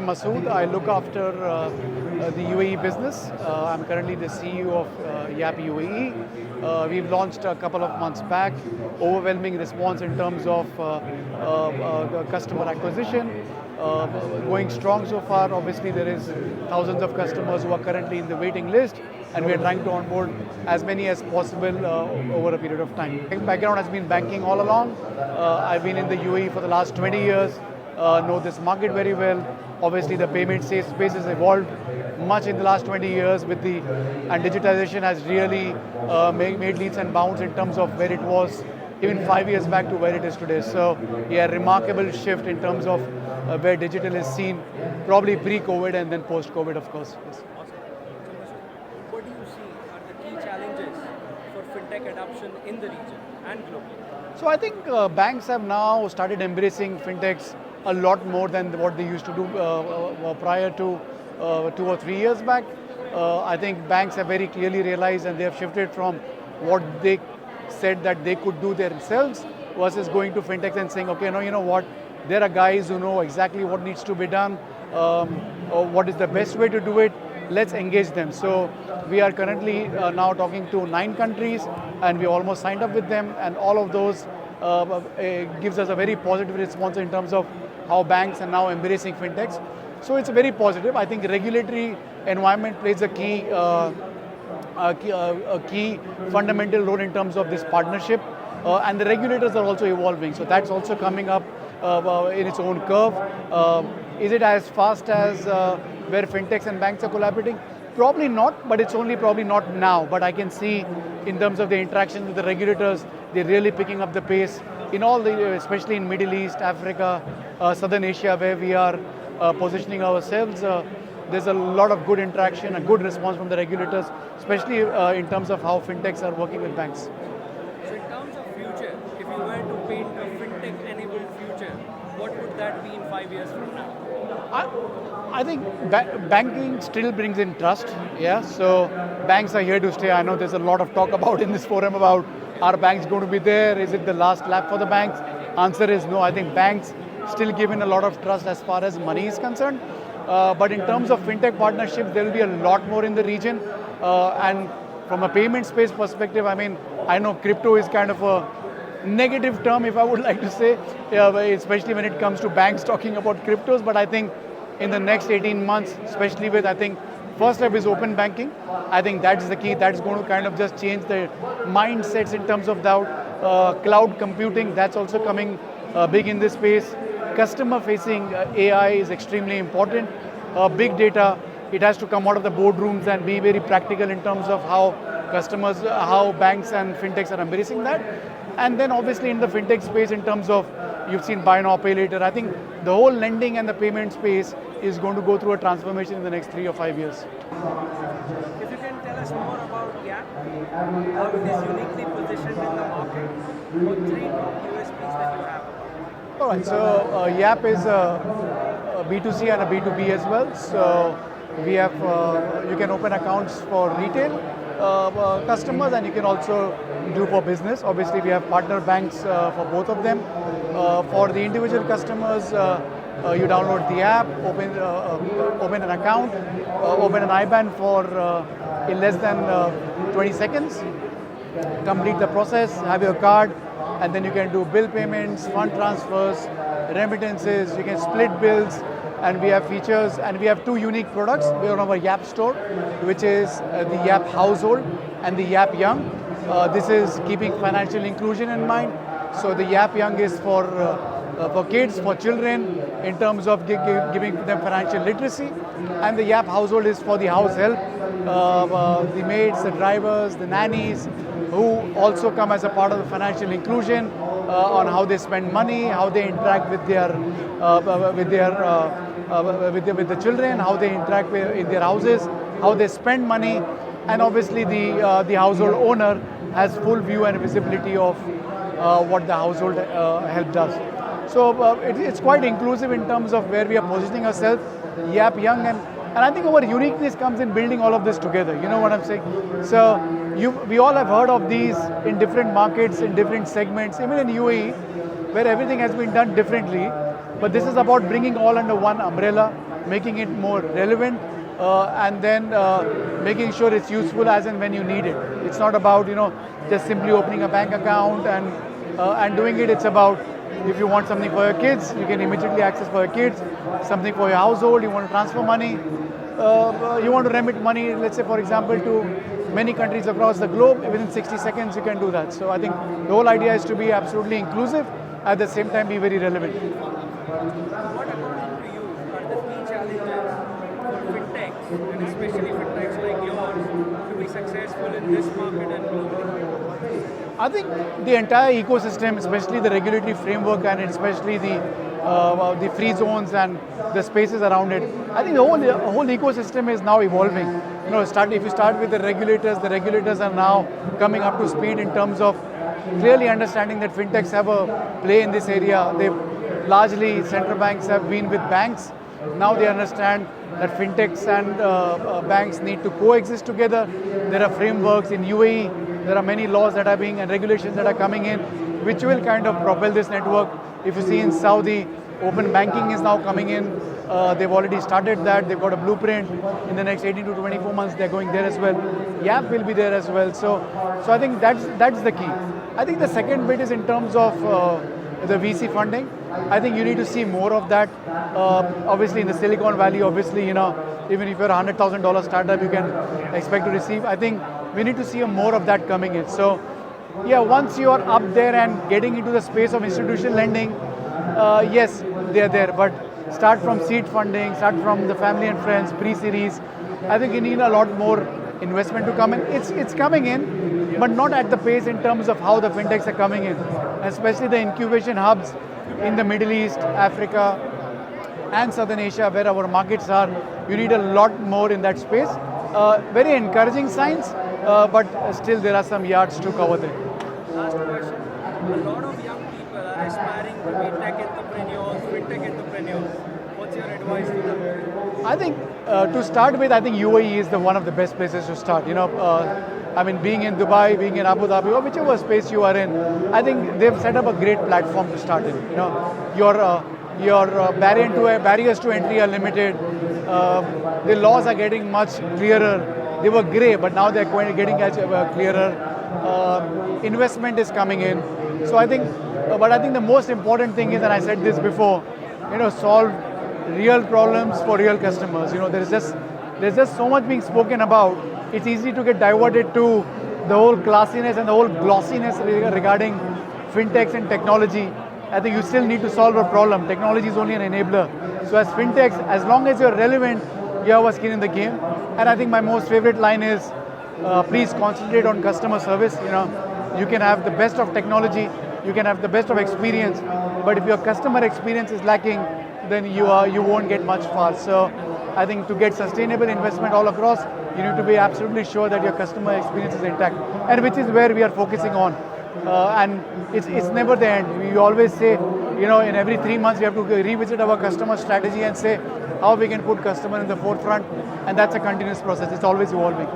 Masood. I look after the UAE business. I'm currently the CEO of YAP UAE. We've launched a couple of months back. Overwhelming response in terms of customer acquisition. Going strong so far. Obviously, there is thousands of customers who are currently in the waiting list, and we are trying to onboard as many as possible over a period of time. My background has been banking all along. I've been in the UAE for the last 20 years. Know this market very well. Obviously, the payment space has evolved much in the last 20 years and digitization has really made leaps and bounds in terms of where it was even 5 years back to where it is today. So, yeah, remarkable shift in terms of where digital is seen, probably pre-COVID and then post-COVID, of course. Yes. Awesome. So, what do you see are the key challenges for fintech adoption in the region and globally? So I think banks have now started embracing fintechs a lot more than what they used to do prior to 2 or 3 years back. I think banks have very clearly realized and they have shifted from what they said that they could do themselves versus going to fintechs and saying, okay, no, you know what, there are guys who know exactly what needs to be done, or what is the best way to do it. Let's engage them. So we are currently now talking to 9 countries and we almost signed up with them, and all of those gives us a very positive response in terms of how banks are now embracing fintechs. So it's very positive. I think regulatory environment plays a key fundamental role in terms of this partnership, and the regulators are also evolving. So that's also coming up in its own curve. Is it as fast as where fintechs and banks are collaborating? Probably not, but it's only probably not now. But I can see in terms of the interaction with the regulators, they're really picking up the pace in all the, especially in Middle East, Africa, Southern Asia, where we are positioning ourselves. There's a lot of good interaction, a good response from the regulators, especially in terms of how fintechs are working with banks. So in terms of future, if you were to paint a fintech-enabled future, what would that be in 5 years from now? I think banking still brings in trust. Yeah, so banks are here to stay. I know there's a lot of talk about in this forum about are banks going to be there? Is it the last lap for the banks? Answer is no. I think banks still give in a lot of trust as far as money is concerned. But in terms of fintech partnerships, there will be a lot more in the region. And from a payment space perspective, I mean, I know crypto is kind of a negative term, if I would like to say, especially when it comes to banks talking about cryptos. But I think in the next 18 months, especially with, I think, first step is open banking. I think that's the key. That's going to kind of just change the mindsets in terms of the cloud computing. That's also coming big in this space. Customer-facing AI is extremely important. Big data, it has to come out of the boardrooms and be very practical in terms of how banks and fintechs are embracing that. And then obviously in the fintech space, in terms of, you've seen buy now, pay later, I think the whole lending and the payment space is going to go through a transformation in the next 3 or 5 years. If you can tell us more about YAP, how it is uniquely positioned in the market, what 3 top USPs that you have. All right, so YAP is a B2C and a B2B as well. So we have, you can open accounts for retail customers and you can also do for business. Obviously, we have partner banks for both of them. For the individual customers, you download the app, open an account, open an IBAN for in less than 20 seconds, complete the process, have your card, and then you can do bill payments, fund transfers, remittances, you can split bills, and we have features, and we have 2 unique products. We have our YAP store, which is the YAP Household and the YAP Young. This is keeping financial inclusion in mind. So the YAP Young is for kids, for children, in terms of giving them financial literacy, and the YAP Household is for the house help, the maids, the drivers, the nannies, who also come as a part of the financial inclusion on how they spend money, how they interact with the children, how they interact in their houses, how they spend money, and obviously the household owner has full view and visibility of what the household help does. So it's quite inclusive in terms of where we are positioning ourselves, YAP Young, and I think our uniqueness comes in building all of this together. You know what I'm saying? So we all have heard of these in different markets, in different segments, even in UAE, where everything has been done differently. But this is about bringing all under one umbrella, making it more relevant, and then making sure it's useful as and when you need it. It's not about just simply opening a bank account and doing it. It's about if you want something for your kids, you can immediately access for your kids. Something for your household, you want to transfer money, you want to remit money, let's say for example, to many countries across the globe, within 60 seconds you can do that. So I think the whole idea is to be absolutely inclusive, at the same time be very relevant. What according to you are the key challenges for fintechs, and especially fintechs like yours, to be successful in this market and globally? I think the entire ecosystem, especially the regulatory framework and especially the free zones and the spaces around it, I think the whole ecosystem is now evolving. If you start with the regulators are now coming up to speed in terms of clearly understanding that fintechs have a play in this area. Largely central banks have been with banks. Now they understand that fintechs and banks need to coexist together. There are frameworks in UAE. There are many laws that are being and regulations that are coming in, which will kind of propel this network. If you see in Saudi, open banking is now coming in. They've already started that. They've got a blueprint. In the next 18 to 24 months, they're going there as well. YAP will be there as well. So I think that's the key. I think the second bit is in terms of the VC funding. I think you need to see more of that. Obviously, in the Silicon Valley, obviously, even if you're a $100,000 startup, you can expect to receive. I think we need to see more of that coming in. So, yeah, once you are up there and getting into the space of institutional lending, yes, they're there. But start from seed funding, start from the family and friends, pre-series. I think you need a lot more investment to come in. It's coming in, but not at the pace in terms of how the fintechs are coming in, especially the incubation hubs in the Middle East, Africa, and Southern Asia, where our markets are. You need a lot more in that space. Very encouraging signs, but still there are some yards to cover there. Last question. A lot of young people are aspiring to be tech entrepreneurs, fintech entrepreneurs. What's your advice to them? I think to start with, I think UAE is one of the best places to start. Being in Dubai, being in Abu Dhabi, or whichever space you are in, I think they've set up a great platform to start in. Your barriers to entry are limited. The laws are getting much clearer. They were grey, but now they're getting clearer. Investment is coming in. So I think the most important thing is, and I said this before, solve real problems for real customers. There's just so much being spoken about. It's easy to get diverted to the whole classiness and the whole glossiness regarding fintechs and technology. I think you still need to solve a problem. Technology is only an enabler. So as fintechs, as long as you're relevant, you have a skin in the game. And I think my most favorite line is, please concentrate on customer service. You can have the best of technology, you can have the best of experience, but if your customer experience is lacking, then you won't get much far. So I think to get sustainable investment all across, you need to be absolutely sure that your customer experience is intact, and which is where we are focusing on. And it's never the end. We always say, in every 3 months we have to revisit our customer strategy and say how we can put customer in the forefront, and that's a continuous process. It's always evolving.